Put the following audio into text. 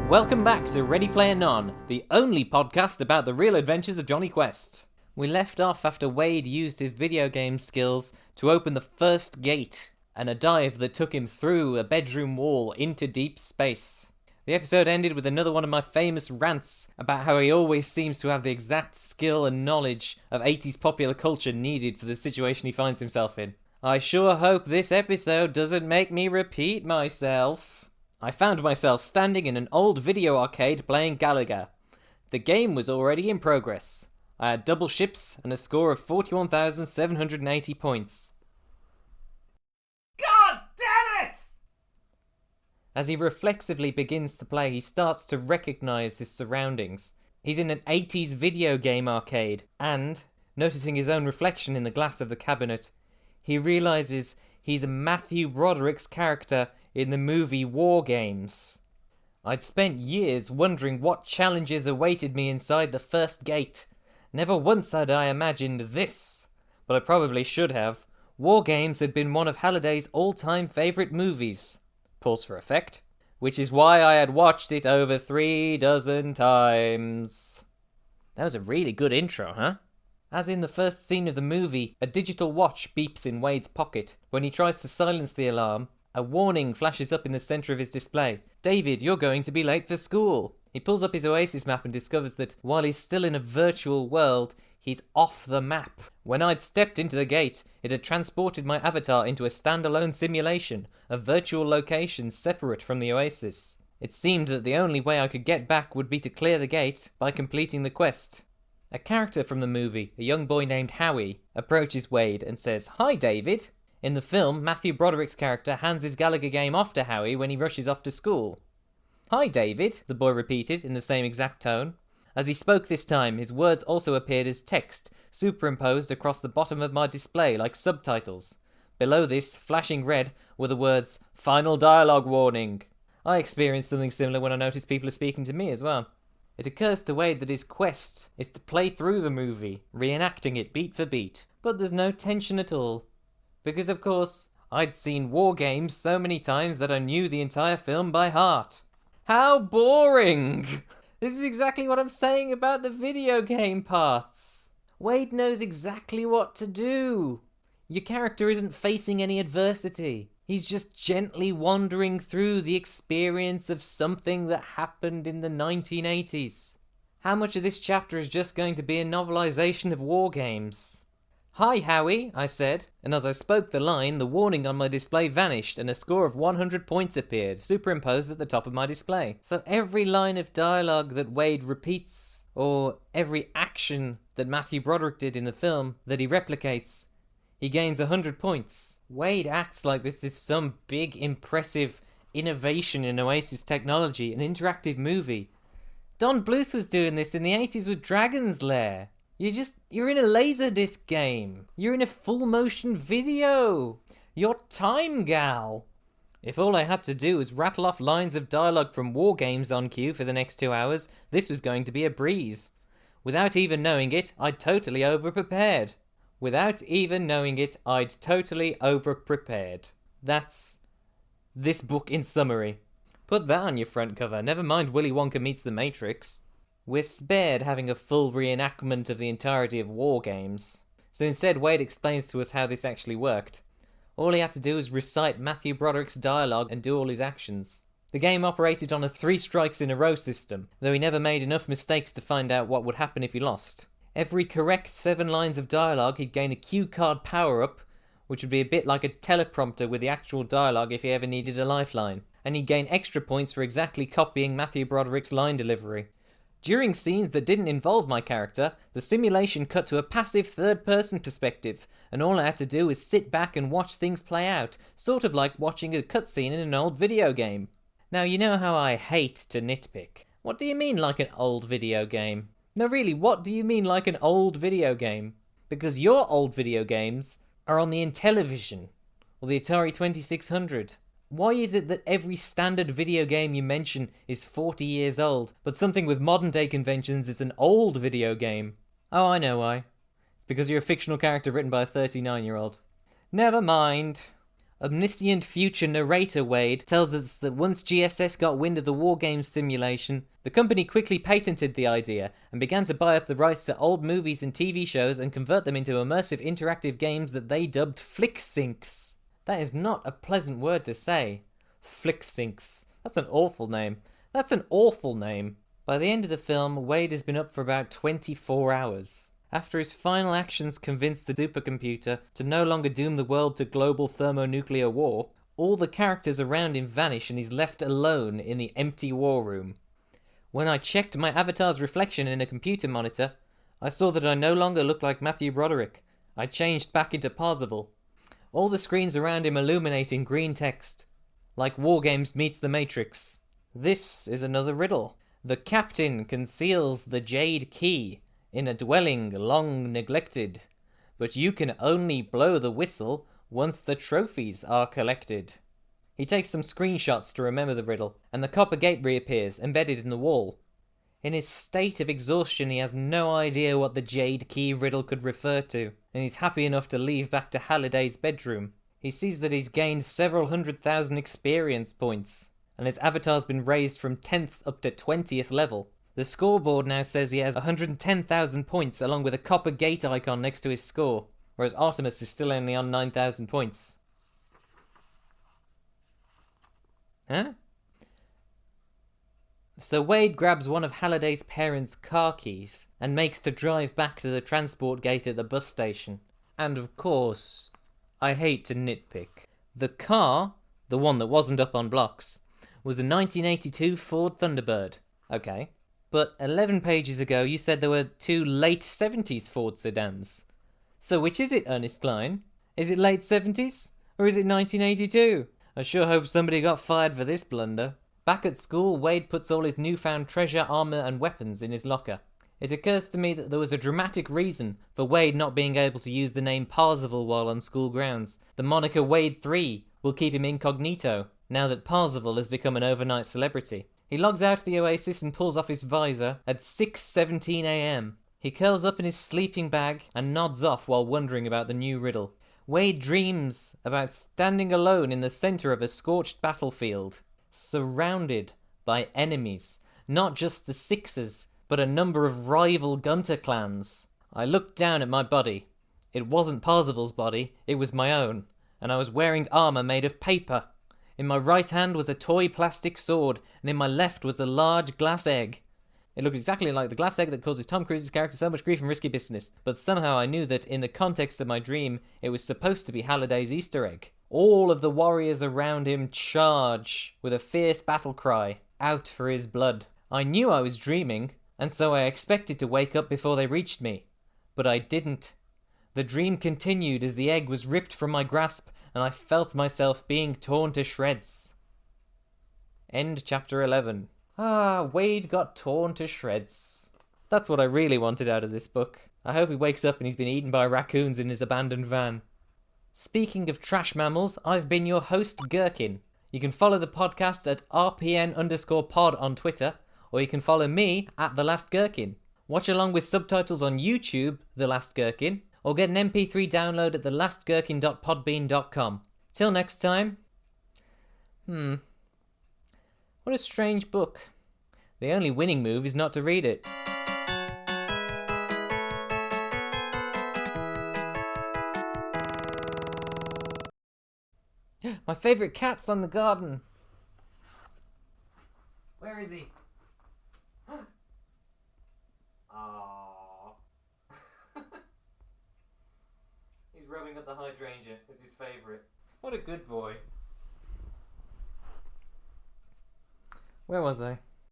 Welcome back to Ready Player None, the only podcast about the real adventures of Johnny Quest. We left off after Wade used his video game skills to open the first gate, and a dive that took him through a bedroom wall into deep space. The episode ended with another one of my famous rants about how he always seems to have the exact skill and knowledge of 80s popular culture needed for the situation he finds himself in. I sure hope this episode doesn't make me repeat myself. I found myself standing in an old video arcade playing Galaga. The game was already in progress. I had double ships and a score of 41,780 points. God damn it! As he reflexively begins to play, he starts to recognize his surroundings. He's in an 80s video game arcade, and, noticing his own reflection in the glass of the cabinet, he realizes he's Matthew Broderick's character in the movie War Games. I'd spent years wondering what challenges awaited me inside the first gate. Never once had I imagined this, but I probably should have. War Games had been one of Halliday's all-time favourite movies. Pause for effect. Which is why I had watched it over 36 times. That was a really good intro, huh? As in the first scene of the movie, a digital watch beeps in Wade's pocket. When he tries to silence the alarm, a warning flashes up in the centre of his display. David, you're going to be late for school. He pulls up his Oasis map and discovers that while he's still in a virtual world, he's off the map. When I'd stepped into the gate, it had transported my avatar into a standalone simulation, a virtual location separate from the Oasis. It seemed that the only way I could get back would be to clear the gate by completing the quest. A character from the movie, a young boy named Howie, approaches Wade and says, "Hi, David." In the film, Matthew Broderick's character hands his Galaga game off to Howie when he rushes off to school. "Hi, David," the boy repeated in the same exact tone. As he spoke this time, his words also appeared as text, superimposed across the bottom of my display like subtitles. Below this, flashing red, were the words, "Final dialogue warning." I experienced something similar when I noticed people are speaking to me as well. It occurs to Wade that his quest is to play through the movie, reenacting it beat for beat. But there's no tension at all. Because, of course, I'd seen War Games so many times that I knew the entire film by heart. How boring! This is exactly what I'm saying about the video game parts. Wade knows exactly what to do. Your character isn't facing any adversity. He's just gently wandering through the experience of something that happened in the 1980s. How much of this chapter is just going to be a novelization of War Games? "Hi, Howie," I said, and as I spoke the line, the warning on my display vanished and a score of 100 points appeared, superimposed at the top of my display. So every line of dialogue that Wade repeats, or every action that Matthew Broderick did in the film that he replicates, he gains 100 points. Wade acts like this is some big, impressive innovation in Oasis technology, an interactive movie. Don Bluth was doing this in the 80s with Dragon's Lair. You're in a Laserdisc game. You're in a full motion video. You're Time Gal. If all I had to do was rattle off lines of dialogue from War Games on cue for the next 2 hours, this was going to be a breeze. Without even knowing it, I'd totally over-prepared. That's this book in summary. Put that on your front cover. Never mind Willy Wonka meets the Matrix. We're spared having a full reenactment of the entirety of War Games. So instead, Wade explains to us how this actually worked. All he had to do was recite Matthew Broderick's dialogue and do all his actions. The game operated on a 3 strikes in a row system, though he never made enough mistakes to find out what would happen if he lost. Every correct 7 lines of dialogue, he'd gain a cue card power-up, which would be a bit like a teleprompter with the actual dialogue if he ever needed a lifeline. And he'd gain extra points for exactly copying Matthew Broderick's line delivery. During scenes that didn't involve my character, the simulation cut to a passive third-person perspective, and all I had to do was sit back and watch things play out, sort of like watching a cutscene in an old video game. Now, you know how I hate to nitpick. What do you mean like an old video game? No, really, what do you mean like an old video game? Because your old video games are on the Intellivision, or the Atari 2600. Why is it that every standard video game you mention is 40 years old, but something with modern day conventions is an old video game? Oh, I know why. because you're a fictional character written by a 39-year-old. Never mind. Omniscient future narrator Wade tells us that once GSS got wind of the War Games simulation, the company quickly patented the idea and began to buy up the rights to old movies and TV shows and convert them into immersive interactive games that they dubbed flick sinks. That is not a pleasant word to say. Flick sinks. That's an awful name. That's an awful name. By the end of the film, Wade has been up for about 24 hours. After his final actions convinced the supercomputer to no longer doom the world to global thermonuclear war, all the characters around him vanish and he's left alone in the empty war room. When I checked my avatar's reflection in a computer monitor, I saw that I no longer looked like Matthew Broderick. I changed back into Parzival. All the screens around him illuminate in green text, like War Games meets the Matrix. This is another riddle. The captain conceals the jade key in a dwelling long neglected, but you can only blow the whistle once the trophies are collected. He takes some screenshots to remember the riddle, and the copper gate reappears, embedded in the wall. In his state of exhaustion, he has no idea what the jade key riddle could refer to, and he's happy enough to leave back to Halliday's bedroom. He sees that he's gained several 100,000 experience points, and his avatar's been raised from 10th up to 20th level. The scoreboard now says he has 110,000 points along with a copper gate icon next to his score, whereas Artemis is still only on 9,000 points. Huh? So Wade grabs one of Halliday's parents' car keys and makes to drive back to the transport gate at the bus station. And of course, I hate to nitpick, the car, the one that wasn't up on blocks, was a 1982 Ford Thunderbird. Okay. But 11 pages ago you said there were 2 late 70s Ford sedans. So which is it, Ernest Cline? Is it late 70s? Or is it 1982? I sure hope somebody got fired for this blunder. Back at school, Wade puts all his newfound treasure, armour and weapons in his locker. It occurs to me that there was a dramatic reason for Wade not being able to use the name Parzival while on school grounds. The moniker Wade 3 will keep him incognito, now that Parzival has become an overnight celebrity. He logs out of the Oasis and pulls off his visor at 6:17 a.m. He curls up in his sleeping bag and nods off while wondering about the new riddle. Wade dreams about standing alone in the centre of a scorched battlefield, surrounded by enemies, not just the Sixers, but a number of rival Gunter clans. I looked down at my body. It wasn't Parzival's body, it was my own, and I was wearing armour made of paper. In my right hand was a toy plastic sword, and in my left was a large glass egg. It looked exactly like the glass egg that causes Tom Cruise's character so much grief and risky business, but somehow I knew that in the context of my dream, it was supposed to be Halliday's Easter egg. All of the warriors around him charge with a fierce battle cry, out for his blood. I knew I was dreaming, and so I expected to wake up before they reached me. But I didn't. The dream continued as the egg was ripped from my grasp, and I felt myself being torn to shreds. End chapter 11. Wade got torn to shreds. That's what I really wanted out of this book. I hope he wakes up and he's been eaten by raccoons in his abandoned van. Speaking of trash mammals, I've been your host, Gherkin. You can follow the podcast at rpn_pod on Twitter, or you can follow me at The Last Gherkin. Watch along with subtitles on YouTube, The Last Gherkin, or get an MP3 download at thelastgherkin.podbean.com. Till next time. What a strange book. The only winning move is not to read it. My favourite cat's on the garden. Where is he? Aww. He's rubbing up the hydrangea. It's his favourite. What a good boy. Where was I?